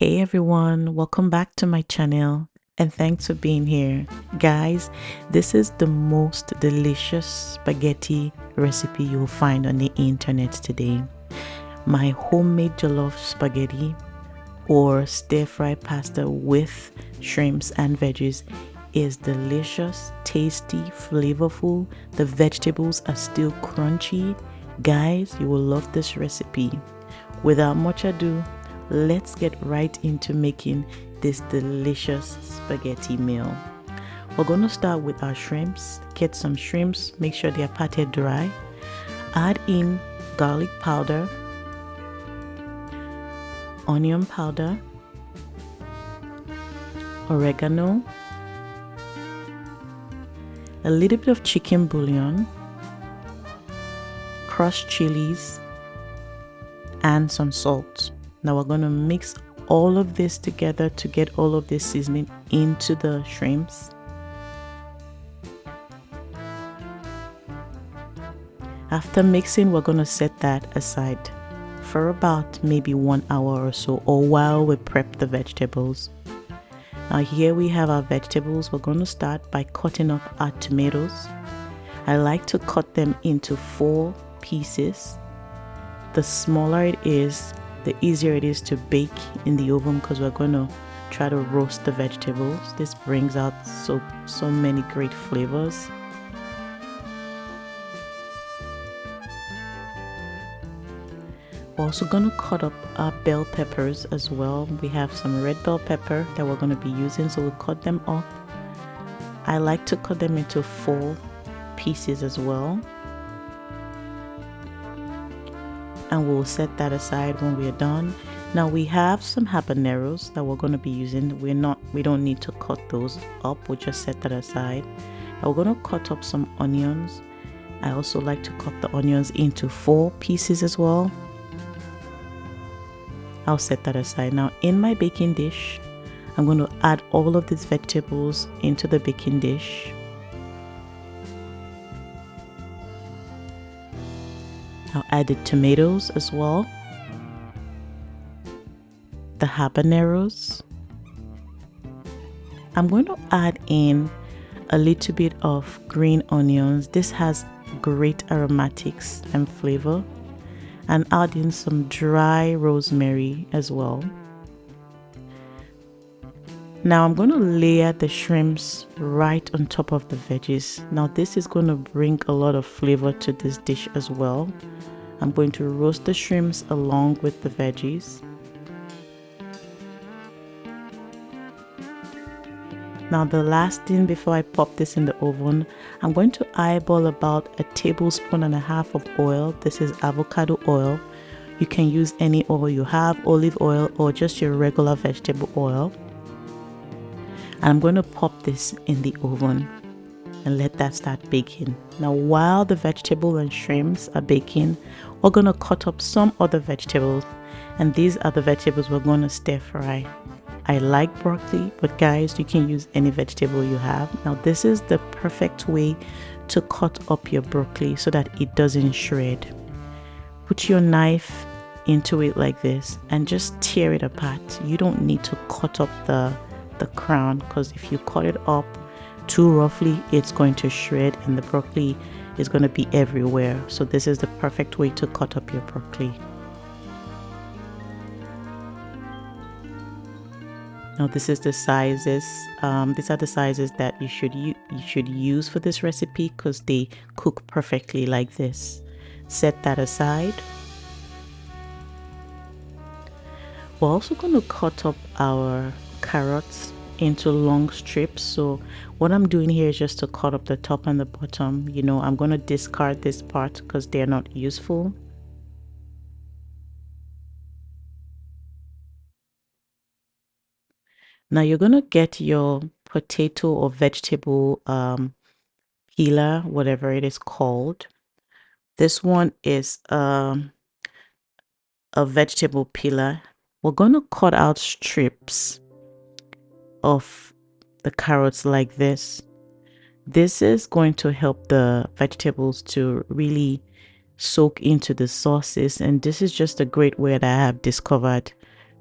Hey everyone, welcome back to my channel and thanks for being here. Guys, this is the most delicious spaghetti recipe you'll find on the internet today. My homemade jollof spaghetti or stir-fry pasta with shrimps and veggies is delicious, tasty, flavorful. The vegetables are still crunchy. Guys, you will love this recipe. Without much ado, let's get right into making this delicious spaghetti meal. We're going to start with our shrimps. Get some shrimps, make sure they are patted dry. Add in garlic powder, onion powder, oregano, a little bit of chicken bouillon, crushed chilies, and some salt. Now we're going to mix all of this together to get all of this seasoning into the shrimps. After mixing, we're going to set that aside for about maybe 1 hour or so, or while we prep the vegetables. Now here we have our vegetables. We're going to start by cutting up our tomatoes. I like to cut them into 4 pieces. The smaller it is, the easier it is to bake in the oven because we're going to try to roast the vegetables. This brings out so many great flavors. We're also going to cut up our bell peppers as well. We have some red bell pepper that we're going to be using, so we'll cut them up. I like to cut them into 4 pieces as well. And we'll set that aside when we're done. Now we have some habaneros that we're going to be using. We don't need to cut those up. We'll just set that aside. Now we're going to cut up some onions. I also like to cut the onions into 4 pieces as well. I'll set that aside. Now in my baking dish, I'm going to add all of these vegetables into the baking dish. I'll add the tomatoes as well, the habaneros. I'm going to add in a little bit of green onions. This has great aromatics and flavor. And add in some dry rosemary as well. Now I'm going to layer the shrimps right on top of the veggies. Now this is going to bring a lot of flavor to this dish as well. I'm going to roast the shrimps along with the veggies. Now the last thing before I pop this in the oven, I'm going to eyeball about 1.5 tablespoons of oil. This is avocado oil. You can use any oil you have, olive oil or just your regular vegetable oil. And I'm going to pop this in the oven and let that start baking. Now while the vegetable and shrimps are baking, we're going to cut up some other vegetables, and these are the vegetables we're going to stir fry. I like broccoli, but guys, you can use any vegetable you have. Now this is the perfect way to cut up your broccoli so that it doesn't shred. Put your knife into it like this and just tear it apart. You don't need to cut up the crown, because if you cut it up too roughly, it's going to shred and the broccoli is going to be everywhere. So this is the perfect way to cut up your broccoli. Now this is the sizes. These are the sizes that you should use for this recipe because they cook perfectly like this. Set that aside. We're also going to cut up our carrots into long strips. So what I'm doing here is just to cut up the top and the bottom. You know, I'm going to discard this part because they're not useful. Now you're going to get your potato or vegetable peeler, whatever it is called. This one is a vegetable peeler. We're going to cut out strips of the carrots like this. This is going to help the vegetables to really soak into the sauces, and this is just a great way that I have discovered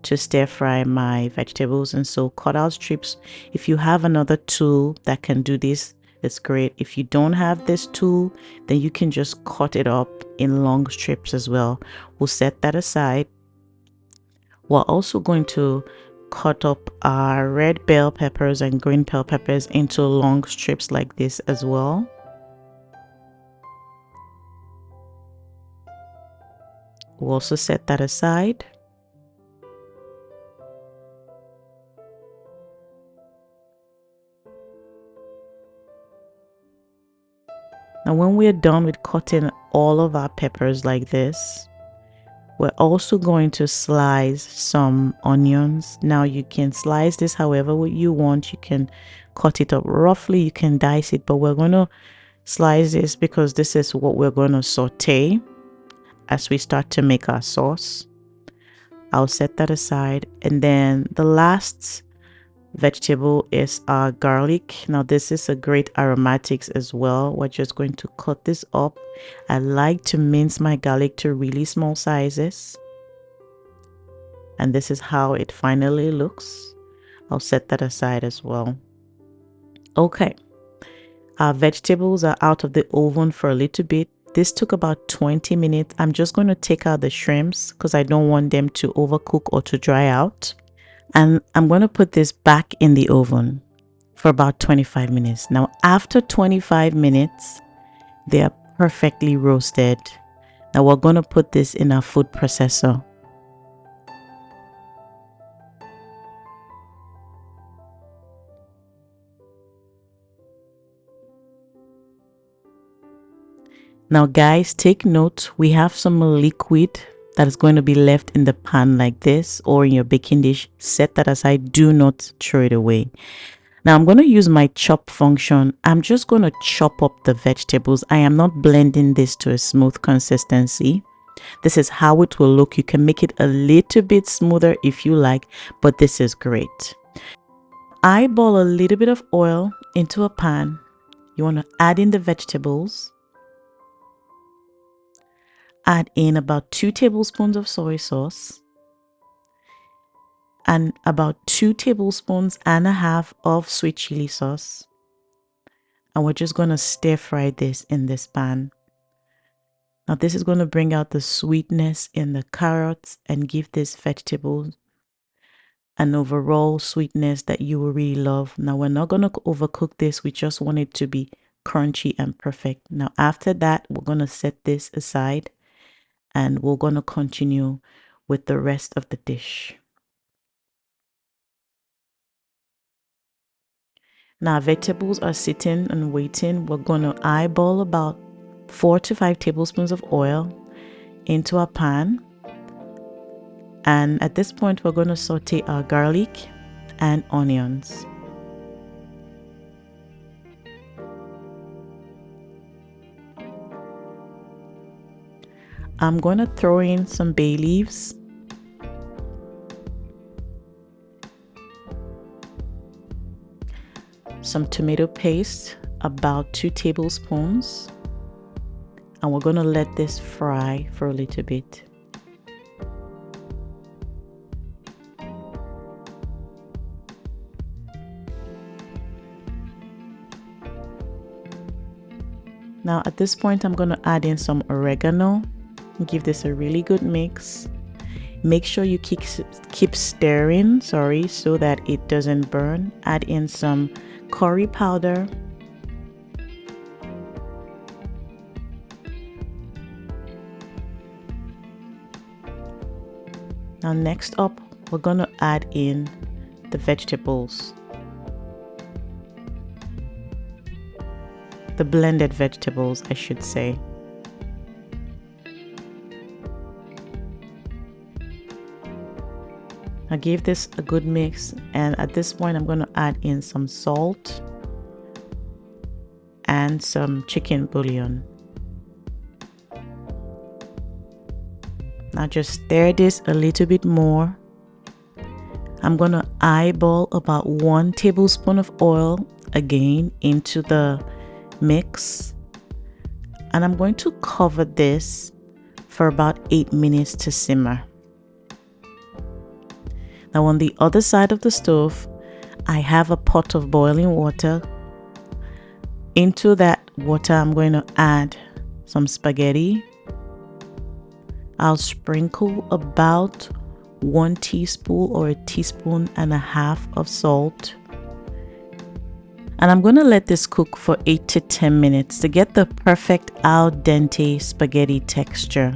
to stir fry my vegetables. And so cut out strips. If you have another tool that can do this, it's great. If you don't have this tool, then you can just cut it up in long strips as well. We'll set that aside. We're also going to cut up our red bell peppers and green bell peppers into long strips like this as well. We'll also set that aside. Now when we're done with cutting all of our peppers like this, we're also going to slice some onions. Now you can slice this however you want. You can cut it up roughly, you can dice it, but we're going to slice this because this is what we're going to saute as we start to make our sauce. I'll set that aside. And then the last vegetable is our garlic. Now this is a great aromatics as well. We're just going to cut this up. I like to mince my garlic to really small sizes, and this is how it finally looks. I'll set that aside as well. Okay, our vegetables are out of the oven for a little bit. This took about 20 minutes. I'm just going to take out the shrimps because I don't want them to overcook or to dry out. And I'm going to put this back in the oven for about 25 minutes. Now, after 25 minutes, they are perfectly roasted. Now, we're going to put this in our food processor. Now, guys, take note. We have some liquid that is going to be left in the pan like this or in your baking dish. Set that aside. Do not throw it away. Now I'm going to use my chop function. I'm just going to chop up the vegetables. I am not blending this to a smooth consistency. This is how it will look. You can make it a little bit smoother if you like, but this is great. Eyeball a little bit of oil into a pan. You want to add in the vegetables. Add in about 2 tablespoons of soy sauce and about 2 tablespoons and a half of sweet chili sauce. And we're just going to stir fry this in this pan. Now this is going to bring out the sweetness in the carrots and give this vegetable an overall sweetness that you will really love. Now we're not going to overcook this. We just want it to be crunchy and perfect. Now after that, we're going to set this aside and we're going to continue with the rest of the dish. Now vegetables are sitting and waiting. We're going to eyeball about 4 to 5 tablespoons of oil into a pan. And at this point, we're going to saute our garlic and onions. I'm going to throw in some bay leaves. Some tomato paste, about 2 tablespoons. And we're going to let this fry for a little bit. Now at this point, I'm going to add in some oregano. Give this a really good mix. Make sure you keep stirring, so that it doesn't burn. Add in some curry powder. Now next up, we're going to add in the vegetables. The blended vegetables, I should say. Now give this a good mix, and at this point I'm going to add in some salt and some chicken bouillon. Now just stir this a little bit more. I'm going to eyeball about 1 tablespoon of oil again into the mix, and I'm going to cover this for about 8 minutes to simmer. Now on the other side of the stove, I have a pot of boiling water. Into that water, I'm going to add some spaghetti. I'll sprinkle about 1 teaspoon or a teaspoon and a half of salt. And I'm going to let this cook for 8 to 10 minutes to get the perfect al dente spaghetti texture.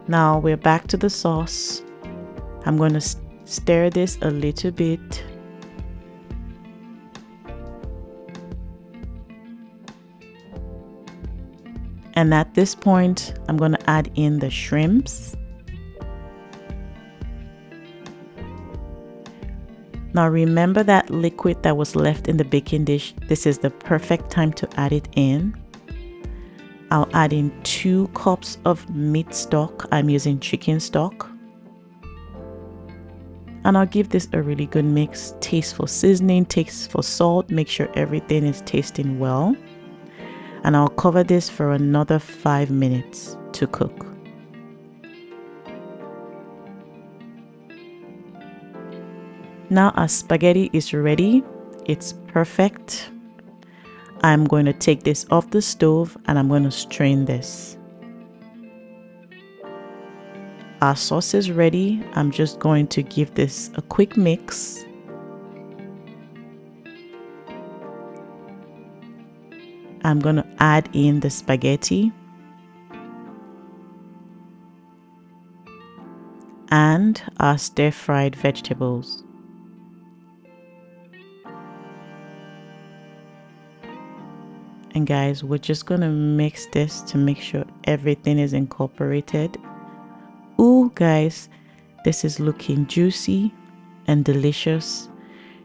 Now we're back to the sauce. I'm going to stir this a little bit. And at this point, I'm going to add in the shrimps. Now remember that liquid that was left in the baking dish. This is the perfect time to add it in. I'll add in 2 cups of meat stock. I'm using chicken stock. And I'll give this a really good mix. Taste for seasoning, taste for salt. Make sure everything is tasting well. And I'll cover this for another 5 minutes to cook. Now our spaghetti is ready. It's perfect. I'm going to take this off the stove and I'm going to strain this. Our sauce is ready. I'm just going to give this a quick mix. I'm going to add in the spaghetti and our stir-fried vegetables. And guys, we're just going to mix this to make sure everything is incorporated. Ooh, guys, this is looking juicy and delicious.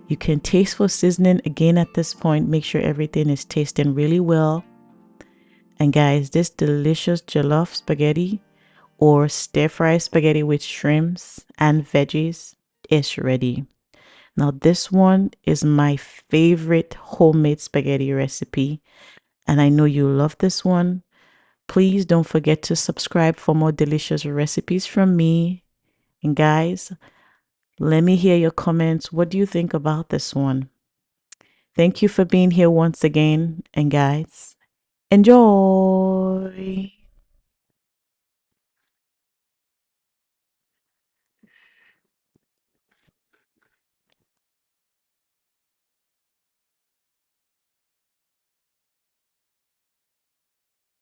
You can taste for seasoning again at this point. Make sure everything is tasting really well. And guys, this delicious jollof spaghetti or stir-fry spaghetti with shrimps and veggies is ready. Now this one is my favorite homemade spaghetti recipe, and I know you love this one. Please don't forget to subscribe for more delicious recipes from me. And guys, let me hear your comments. What do you think about this one? Thank you for being here once again. And guys, enjoy.